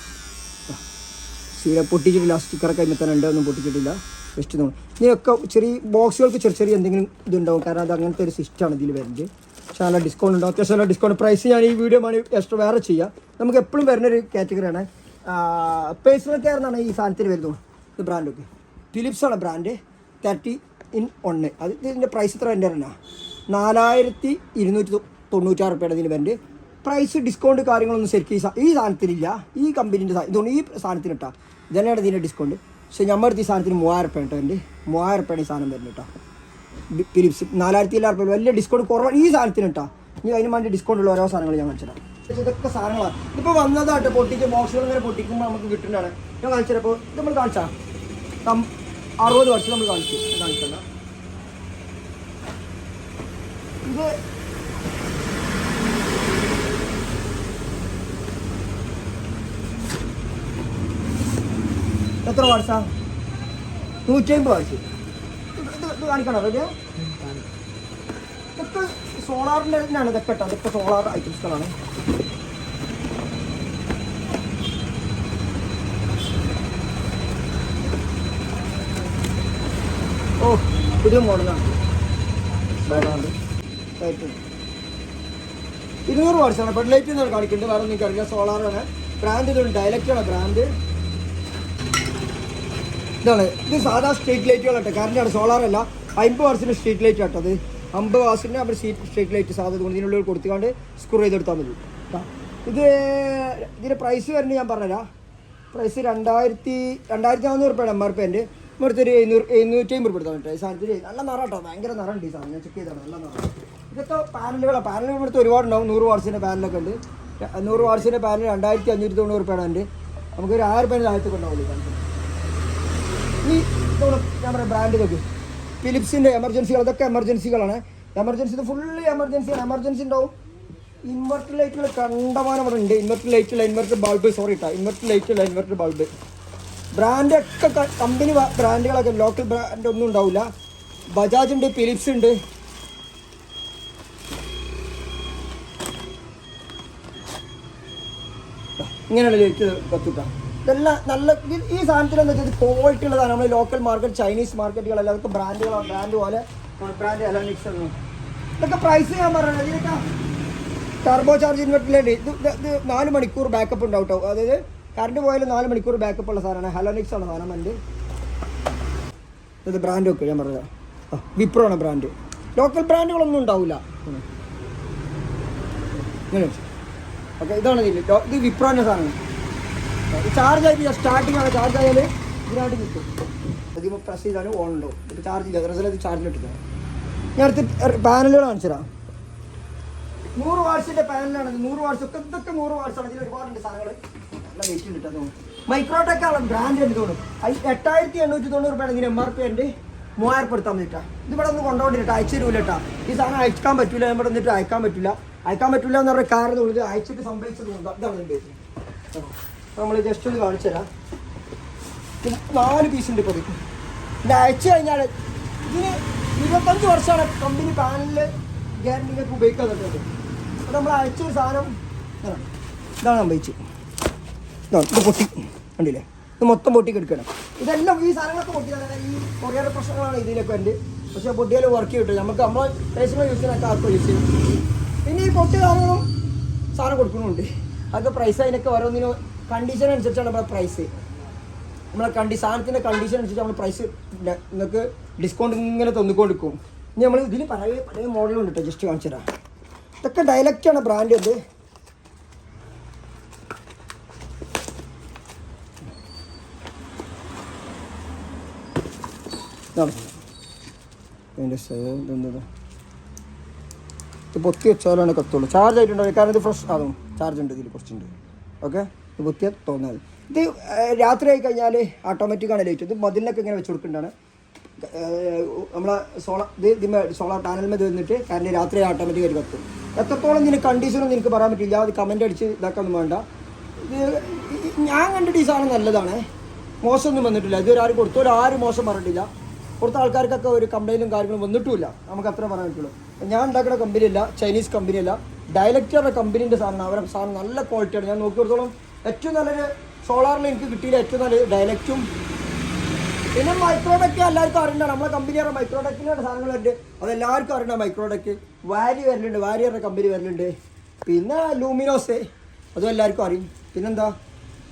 സീരെ പൊട്ടിച്ചിട്ടില്ല, സ്റ്റിക്കറൊക്കെ അതിൽ തന്നെ ഉണ്ട്, ഒന്നും പൊട്ടിച്ചിട്ടില്ല. ജസ്റ്റ് നോക്കണം. ഇതിനൊക്കെ ചെറിയ ബോക്സുകൾക്ക് ചെറിയ എന്തെങ്കിലും ഇതുണ്ടാവും, കാരണം അത് അങ്ങനത്തെ ഒരു സിസ്റ്റമാണ് ഇതിൽ വരുന്നത്. പക്ഷേ നല്ല ഡിസ്കൗണ്ട് ഉണ്ടാവും, അത്യാവശ്യം നല്ല ഡിസ്കൗണ്ട്. പ്രൈസ് ഞാൻ ഈ വീഡിയോ ആണ് എക്സ്ട്രാ വേറെ ചെയ്യാം. നമുക്ക് എപ്പോഴും വരുന്നൊരു കാറ്റഗറിയാണ് പേഴ്സണൽ കെയർ എന്നാണ് ഈ സാധനത്തിന് വരുന്നത്. ഇത് ബ്രാൻഡൊക്കെ ഫിലിപ്സാണ് ബ്രാൻഡ്. 30 അത് ഇതിൻ്റെ പ്രൈസ് ഇത്ര എൻ്റെ തന്നെ 4296 രൂപയുടെ ഇതിന് വരുന്നുണ്ട്. പ്രൈസ് ഡിസ്കൗണ്ട് കാര്യങ്ങളൊന്നും ശരിക്കും ഈ സാധനത്തിനില്ല. ഈ കമ്പനീൻ്റെ ഇതുകൊണ്ട് ഈ സാധനത്തിന് ഇട്ടാ ഇതന്നെയാണ് ഇതിൻ്റെ ഡിസ്കൗണ്ട്. പക്ഷേ നമ്മുടെ ഈ സാധനത്തിന് 3000 രൂപ കേട്ടോ. എൻ്റെ 3000 രൂപയാണ് ഈ സാധനം വരുന്നത് കേട്ടോ. ഫിലിപ്സ് 4700 രൂപ വലിയ ഡിസ്കൗണ്ട് കുറവാണ് ഈ സാധനത്തിന് കേട്ടോ. ഇനി അതിന് വേണ്ടി ഡിസ്കൗണ്ട് ഉള്ള ഓരോ സാധനങ്ങൾ ഞാൻ കാണിച്ചിടാം. ഇതൊക്കെ സാധനങ്ങളാണ് ഇപ്പോൾ വന്നതായിട്ട് പൊട്ടിച്ച് ബോക്സുകൾ ഇങ്ങനെ പൊട്ടിക്കുമ്പോൾ നമുക്ക് കിട്ടുന്നതാണ്. ഞാൻ കാണിച്ചപ്പോൾ ഇത് നമ്മൾ കാണിച്ചാൽ 60 വർഷം നമ്മൾ കാണിച്ചല്ല. ഇത് എത്ര വാട്സാ? 150 വാട്സ്. ഇത് കാണിക്കണോ? റെഡിയോ ഇതൊക്കെ സോളാറിൻ്റെ തന്നെയാണ്. ഇതൊക്കെ കേട്ടോ, ഇതൊക്കെ സോളാർ ഐറ്റംസുകളാണ്. ഓ പുതിയ മോഡലാണ്. 200 വാട്സാണ്. ബെഡ് ലൈറ്റ് എന്നാണ് കാണിക്കുന്നത്, വേറെ നിങ്ങൾക്ക് അറിയില്ല. സോളാറാണ് ബ്രാൻഡ്. ഇതുണ്ട് ഡയലക്റ്റാണ് ബ്രാൻഡ്. ഇതാണ് ഇത് സാധാ സ്ട്രീറ്റ് ലൈറ്റുകളാട്ടെ, കറണ്ടാണ്, സോളാറല്ല. 50 വാട്സിൻ്റെ സ്ട്രീറ്റ് ലൈറ്റ് ആട്ടോ. അത് 50 വാട്സിൻ്റെ അവർ സ്ട്രീറ്റ് ലൈറ്റ് സാധാ ഇതിനുള്ളിൽ കൊടുത്തുകൊണ്ട് സ്ക്രൂ ചെയ്തെടുത്താൽ മതി. ഇതിൻ്റെ പ്രൈസ് വരുന്നത് ഞാൻ പറഞ്ഞുതരാം. പ്രൈസ് 2400 രൂപയാണ് MRP. എൻ്റെ ഇവിടുത്തെ 750 രൂപ എടുത്താൽ കേട്ടോ. ഈ സാധനത്തിൽ നല്ല നിറം കേട്ടോ, ഭയങ്കര നിറമുണ്ട് ഈ സാധനം. ഞാൻ ചെക്ക് ചെയ്താണ്, നല്ല നിറം. ഇതൊക്കെ പാനലുകളാണ്. പാനലുകൾ ഇവിടുത്തെ ഒരുപാടുണ്ടാവും. 100 വാട്സിൻ്റെ പാനലൊക്കെ ഉണ്ട്. 100 വാട്സിൻ്റെ പാനൽ 2590 രൂപയാണ്. എൻ്റെ നമുക്കൊരു 1000 രൂപേൻ്റെ താഴത്തൊക്കെ ഉണ്ടാവുള്ളൂ. ഈ ഞാൻ പറയാം ബ്രാൻഡ് ഇതൊക്കെ ഫിലിപ്സിൻ്റെ എമർജൻസികൾ. അതൊക്കെ എമർജൻസികളാണ്. എമർജൻസി ഇത് ഫുള്ളി എമർജൻസിയാണ്. എമർജൻസി ഉണ്ടാവും. ഇൻവെർട്ടർ ലൈറ്റുകൾ കണ്ടമാനം അവിടെ ഉണ്ട്. ഇൻവെർട്ടർ ലൈറ്റുള്ള ഇൻവെർട്ടർ ബൾബ്, സോറി കേട്ടോ, ഇൻവെർട്ടർ ലൈറ്റുള്ള ഇൻവെർട്ടർ ബൾബ്. ബ്രാൻഡൊക്കെ കമ്പനി ബ്രാൻഡുകളൊക്കെ, ലോക്കൽ ബ്രാൻഡ് ഒന്നും ഉണ്ടാവില്ല. ബജാജ് ഉണ്ട്, ഫിലിപ്സ് ഉണ്ട്. ഇങ്ങനെയുള്ള ലൈറ്റ് കത്തുക. ഇതെല്ലാം നല്ല ഈ സാധനത്തിലെന്ന് വെച്ചാൽ ക്വാളിറ്റി ഉള്ളതാണ്. നമ്മൾ ലോക്കൽ മാർക്കറ്റ്, ചൈനീസ് മാർക്കറ്റുകളല്ല, അതൊക്കെ ബ്രാൻഡുകളാണ്. ബ്രാൻഡ് പോലെ ബ്രാൻഡ് എലക്ട്രോണിക്സ് ഒന്നും. ഇതൊക്കെ പ്രൈസ് ഞാൻ പറയുന്നത്. ഇതിനൊക്കെ ടർബോ ചാർജ് ഇൻവെർട്ടറിലുണ്ട്. ഇത് 4 മണിക്കൂർ ബാക്കപ്പ് ഉണ്ടാവും കേട്ടോ. അതായത് കറണ്ട് പോയാലും 4 മണിക്കൂർ ബാക്കപ്പ് ഉള്ള സാധനമാണ്. ഹലോനിക്സ് ആണ് സാധനം. എൻ്റെ ഇത് ബ്രാൻഡൊക്കെ ഞാൻ പറഞ്ഞത് വിപ്രോ ആണ് ബ്രാൻഡ്. ലോക്കൽ ബ്രാൻഡുകളൊന്നും ഉണ്ടാവില്ല. ഇങ്ങനെ ഓക്കെ, ഇതാണ് ഇതിൽ. ഇത് വിപ്രോൻ്റെ സാധനം. ചാർജ് ആയിട്ട് സ്റ്റാർട്ടിംഗ് ആണ്. ചാർജ് ആയാൽ ഇതിനായിട്ട് കിട്ടും. അതിപ്പോൾ പ്രസ് ചെയ്താലും ഓൺ ഉണ്ടാവും. ഇപ്പോൾ ചാർജ് ഇല്ല, റിസൾട്ട് ചാർജിലിട്ടില്ല. ഞാൻ അടുത്ത് പാനലുകൾ കാണിച്ചു തരാം. 100 വാട്സിൻ്റെ പാനലാണ്. 100 വാട്സ് ഒക്കെ ഇതൊക്കെ 100 വാട്സാണ്. ഇതിൽ ഒരുപാടുണ്ട് സാധനങ്ങൾ. നല്ല വെയിറ്റ് ഉണ്ട് കേട്ടോ. മൈക്രോടെക് ആണ് ബ്രാൻഡ് എനിക്ക് തോന്നുന്നു. 8890 രൂപയാണ് ഇതിന് MRP. എൻ്റെ 3000 രൂപ എടുത്താൽ മതിട്ടാ. ഇതിവിടെ ഒന്ന് കൊണ്ടുപോകണ്ടിട്ടാ, അയച്ചു തരൂല കേട്ടാ. ഈ സാധനം അയക്കാൻ പറ്റില്ല, ഇവിടെ വന്നിട്ട് അയക്കാൻ പറ്റില്ല എന്ന് പറഞ്ഞ കാരണം ഇത് അയച്ചിട്ട് സംഭവിച്ചത് കൊണ്ടാണ്. ഇതാണ് എൻ്റെ നമ്മൾ ജസ്റ്റ് ഒന്ന് കാണിച്ചു തരാം. 4 പീസുണ്ട് ഇപ്പോൾ. ഇത് അയച്ചു കഴിഞ്ഞാൽ ഇതിന് 25 വർഷമാണ് കമ്പനി പാനലിൽ ഗ്യാരണ്ടിക്ക് ഉപയോഗിക്കാൻ തരുന്നത്. അപ്പോൾ നമ്മൾ അയച്ചൊരു സാധനം ഇതാണ് സംഭവിച്ച്. ഇത് പൊട്ടി കണ്ടില്ലേ? ഇത് മൊത്തം പൊട്ടി കിടക്കണം. ഇതെല്ലാം ഈ സാധനങ്ങളൊക്കെ പൊട്ടിയാണ്. ഈ കൊറിയർ പ്രശ്നങ്ങളാണ് ഇതിലൊക്കെ ഉണ്ട്. പക്ഷേ പൊട്ടിയാൽ വർക്ക് കിട്ടും. നമുക്ക് നമ്മൾ പേഴ്സണൽ യൂസിനൊക്കെ ആർക്കും യൂസ് ചെയ്യും. പിന്നെ ഈ പൊട്ടിയ സാധനങ്ങളും സാധനം കൊടുക്കുന്നുണ്ട്. അതൊക്കെ പ്രൈസ് അതിനൊക്കെ ഓരോന്നിനും കണ്ടീഷൻ അനുസരിച്ചാണ് നമ്മുടെ പ്രൈസ്. നമ്മളെ സാധനത്തിൻ്റെ കണ്ടീഷൻ അനുസരിച്ച് നമ്മൾ പ്രൈസ് നിങ്ങൾക്ക് ഡിസ്കൗണ്ട് ഇങ്ങനെ തന്നിക്കൊണ്ടിരിക്കും. ഇനി നമ്മൾ ഇതിൽ പഴയ മോഡലുണ്ട് കേട്ടോ. ജസ്റ്റ് കാണിച്ചു തരാം. ഇതൊക്കെ ഡയലക്റ്റാണ് ബ്രാൻഡ്. ഇത് ഇത് പൊത്തി വെച്ചാലാണ് കത്തുള്ളൂ. ചാർജ് ആയിട്ടുണ്ടാവും, കാരണം ഇത് ഫ്രഷ് ആകും. ചാർജ് ഉണ്ട് ഇതിൽ, കുറച്ചുണ്ട്. ഓക്കെ, ഇത് പൊത്തിയാൽ തോന്നാതെ. ഇത് രാത്രി ആയി കഴിഞ്ഞാൽ ഓട്ടോമാറ്റിക്കാണ് ലൈറ്റ്. ഇത് മതിലിനൊക്കെ ഇങ്ങനെ വെച്ച് കൊടുക്കേണ്ടതാണ്. നമ്മളെ സോളാർ പാനലിൽ വന്നിട്ട് കറണ്ട് രാത്രി ഓട്ടോമാറ്റിക്കായിട്ട് കത്തും. എത്രത്തോളം ഇതിന് കണ്ടീഷനൊന്നും എനിക്ക് പറയാൻ പറ്റില്ല, അത് കമൻ്റ് അടിച്ച് ഇതാക്കൊന്നും വേണ്ട. ഇത് ഞാൻ കണ്ടിട്ട് ഈ സാധനം നല്ലതാണ്, മോശമൊന്നും വന്നിട്ടില്ല. ഇതുവരെ ആരും ആരും മോശം പറഞ്ഞിട്ടില്ല. കൊടുത്ത ആൾക്കാർക്കൊക്കെ ഒരു കംപ്ലൈൻറ്റും കാര്യങ്ങളും വന്നിട്ടുമില്ല, നമുക്ക് അത്ര പറയാൻ പറ്റുള്ളൂ. ഞാൻ ഉണ്ടാക്കുന്ന കമ്പനിയല്ല, ചൈനീസ് കമ്പനിയല്ല, ഡയലക്ടറുടെ കമ്പനീൻ്റെ സാധനം. അവരുടെ സാധനം നല്ല ക്വാളിറ്റിയാണ്. ഞാൻ നോക്കിയിടത്തോളം ഏറ്റവും നല്ലൊരു സോളാറിൽ എനിക്ക് കിട്ടിയില്ല ഏറ്റവും നല്ലൊരു ഡയലക്റ്റും. പിന്നെ മൈക്രോടെക്ക് എല്ലാവർക്കും അറിയണ്ടാണ്, നമ്മളെ കമ്പനിയുടെ മൈക്രോടെക്കിൻ്റെ സാധനങ്ങളുണ്ട്, അതെല്ലാവർക്കും അറിയണ്ട. മൈക്രോടെക്ക് വാരി വരലുണ്ട്, വാരിയറുടെ കമ്പനി വരലുണ്ട്. പിന്നെ ലൂമിനോസ്, അതും എല്ലാവർക്കും അറിയും. പിന്നെന്താ,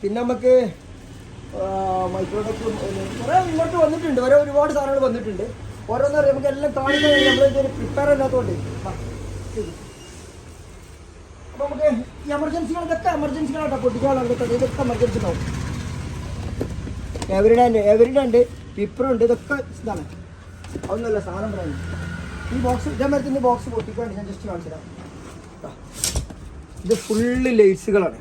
പിന്നെ നമുക്ക് മൈക്രോടെക്ക് കുറേ ഇങ്ങോട്ട് വന്നിട്ടുണ്ട്, ഒരുപാട് സാധനങ്ങൾ വന്നിട്ടുണ്ട്. ഓരോന്നും നമുക്ക് എല്ലാം കാണിക്കാൻ നമ്മളിതൊരു പ്രിപ്പയർ അല്ലാത്തതുകൊണ്ട്. അപ്പോൾ നമുക്ക് ഈ എമർജൻസികൾ ഇതൊക്കെ എമർജൻസികളാട്ടോ, പൊട്ടിക്കാനുള്ള ഇതൊക്കെ എമർജൻസി ഉണ്ടാവും. എവരിഡേ ഉണ്ട്, പിപ്പറുണ്ട്, ഇതൊക്കെ ഇതാണ്. അതൊന്നുമല്ല സാധനം പറയുന്നത്. ഈ ബോക്സ് ഇതേമാതിരി ബോക്സ് പൊട്ടിക്കാണ്ട് ഞാൻ ജസ്റ്റ് കാണിച്ചു തരാം. ഇത് ഫുള്ള് ലൈറ്റ്സുകളാണ്.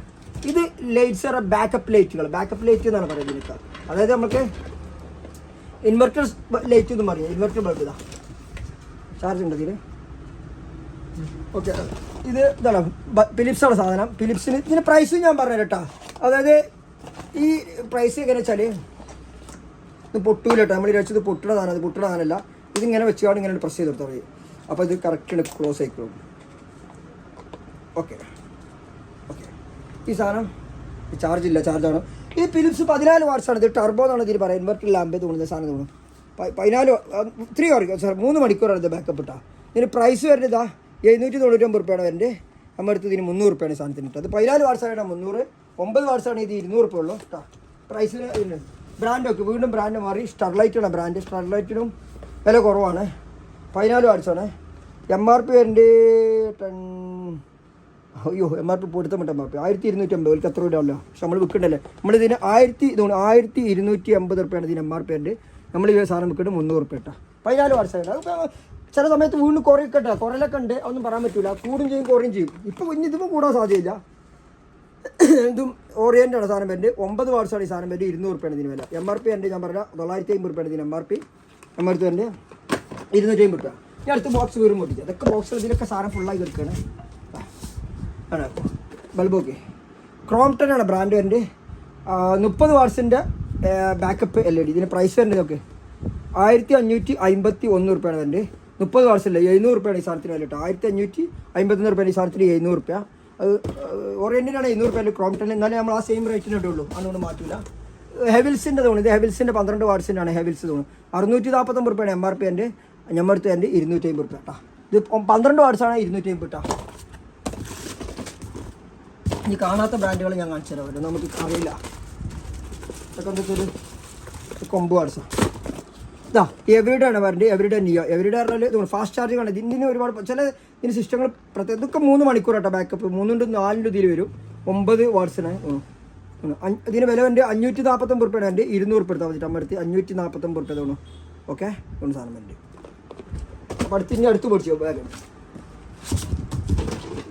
ഇത് ലൈറ്റ്സ് ബാക്കപ്പ് ലൈറ്റ് എന്നാണ് പറയുന്നത്. അതായത് നമുക്ക് ഇൻവെർട്ടർ ലൈറ്റ് എന്നും പറയും, ഇൻവെർട്ടർ ബൾബ്. ഇതാ ചാർജ് ഉണ്ട് ഇതിൽ. ഓക്കെ, ഇതാണ് ഫിലിപ്സാണ് സാധനം. ഫിലിപ്സിന് ഇതിന് പ്രൈസ് ഞാൻ പറഞ്ഞു കേട്ടോ. അതായത് ഈ പ്രൈസ് എങ്ങനെ വെച്ചാൽ ഇത് പൊട്ടൂല കേട്ടോ. നമ്മൾ വെച്ചത് പൊട്ടുന്ന സാധനം, അത് പൊട്ടുന്ന സാധനമല്ല. ഇതിങ്ങനെ വെച്ചുകൊണ്ട് ഇങ്ങനെ പ്രസ് ചെയ്ത് കൊടുത്താൽ മതി. അപ്പോൾ ഇത് കറക്റ്റ് ക്ലോസ് ആയിക്കോളും. ഓക്കെ ഓക്കെ, ഈ സാധനം ചാർജ് ചാർജാണ്. ഇത് ഫിലിപ്സ് 14 വാട്ട്സാണ്. ഇത് ടർബോ എന്നാണ് ഇതിൽ പറയുക. ഇൻവെർട്ടർ ലാമ്പ് തോന്നുന്ന സാധനം തോന്നുന്നു. 3 മണിക്കൂറാണ് ഇത് ബാക്കപ്പ് ഇട്ടാൽ. ഇതിന് പ്രൈസ് വരുന്നത് ഇതാ 799 റുപ്യാണ് വരുന്നത്. നമ്മുടെ അടുത്ത് ഇതിന് 300 റുപ്യാണ് സാധനത്തിന് ഇട്ടത്. 14 വാട്ട്സാണ് 300, 9 വാട്ട്സാണ് ഇത് 200 റുപ്യ ഉള്ളൂ കേട്ടോ. പ്രൈസിന് ഇതിന് ബ്രാൻഡൊക്കെ വീണ്ടും ബ്രാൻഡ് മാറി. സ്റ്റെർലൈറ്റാണ് ബ്രാൻഡ്. സ്റ്റെർലൈറ്റിനും വില കുറവാണ്. 14 വാട്ട്സാണ്. MRP വരുന്നത് MRP പൊടുത്തം വിട്ട MRP 1250. ഒരു 10 രൂപ ഉള്ളൂ. പക്ഷെ നമ്മൾ വിൽക്കണ്ടല്ലേ. നമ്മളിതിന് 1280 റുപ്യാണ് ഇതിന് MRP വരുന്നത്. നമ്മൾ ഈ സാധനം വിൽക്കുന്നത് 300 റുപ്യ കേട്ടോ. 14 വാട്ട്സാണ്. അത് ചില സമയത്ത് വീണ്ടും കുറയൊക്കെ കുറയിലൊക്കെ ഉണ്ട്, ഒന്നും പറയാൻ പറ്റില്ല. കൂടും ചെയ്യും കുറയും ചെയ്യും. ഇപ്പോൾ ഇതിപ്പോൾ കൂടാൻ സാധ്യതയില്ല. ഇതും ഓറിയൻ്റാണ് സാധനം വരുന്നത്. 9 വാട്ട്സാണ് ഈ സാധനം വരുന്നത്. 200 റുപ്യാണ് ഇതിന് വില. MRP എൻ്റെ ഞാൻ പറഞ്ഞാൽ 950 റുപ്യാണ് ഇതിന് MRP. MRP വരുന്നത് 250 റുപ്യ. ഈ അടുത്ത് ബോക്സ് വീറും പൊട്ടിച്ച് അതൊക്കെ ബോക്സ് ഇതിലൊക്കെ സാധനം ഫുള്ളായി എടുക്കുകയാണ്. ആണ് ബൾബൊക്കെ ക്രോംപ്ടൺ ആണ് ബ്രാൻഡ് വരുന്നത്. 30 വാട്ട്സിൻ്റെ ബാക്കപ്പ് LED. ഇതിന് പ്രൈസ് വരുന്നത് ഓക്കെ 1551 റുപ്യാണ് വരുന്നത്. 30 വാട്ട്സില്ല 700 റുപ്യാണ് ഈ സാധനത്തിന് വില കേട്ടോ. 1551 റുപ്യാണ് ഈ സാധനത്തിന് 700 റുപ്യ. അത് ഓറിയൻറ്റിനാണ് 700 റുപ്യ. ക്രോംപ്ടൺ എന്നാലും നമ്മൾ ആ സെയിം റേറ്റിന് ഇട്ടുള്ളൂ, അതുകൊണ്ട് മാറ്റില്ല. ഹെവിൽസിൻ്റെ തോന്നുന്നു. ഇത് ഹെവിൽസിൻ്റെ 12 വാട്ട്സിൻ്റെ ആണ് ഹെവിൽസ് തോന്നുന്നു. 649 റുപ്യാണ് MRP എൻ്റെ. ഞമ്മടുത്ത് എൻ്റെ 250 റുപ്യ കേട്ടോ. ഇത് 12 വാട്ട്സാണ് 250 കേട്ടോ. ഇനി കാണാത്ത ബ്രാൻഡുകൾ ഞാൻ കാണിച്ചു തരാം, നമുക്ക് അറിയില്ല. ഇതൊക്കെ എന്താ വെച്ചാൽ കൊമ്പ് വാട്സാണ്. ഇതാ എവരിഡേ ആണ് വരുന്നത്. എവരിഡേ നിയോ. എവരിഡേ പറഞ്ഞാൽ ഫാസ്റ്റ് ചാർജിങ് ആണ്. ഇതിന് ഒരുപാട് ചില ഇതിന് സിസ്റ്റങ്ങൾ പ്രത്യേകം. ഇതൊക്കെ 3 മണിക്കൂർ കേട്ടോ ബാക്കപ്പ്. 3 4 ഇതിൽ വരും. 9 വാട്ട്സിന്. ഇതിന് വില വേണ്ടി 549 റുപ്യാണ് വേണ്ടി. 200 റുപ്യ എടുത്താൽ മതി. അമ്മടുത്ത് 549 റുപ്യ തോന്നുന്നു. ഓക്കെ, ഒന്ന് സാധനം വേണ്ടി. അപ്പോൾ അടുത്ത് പൊടിച്ചു ബാഗ്.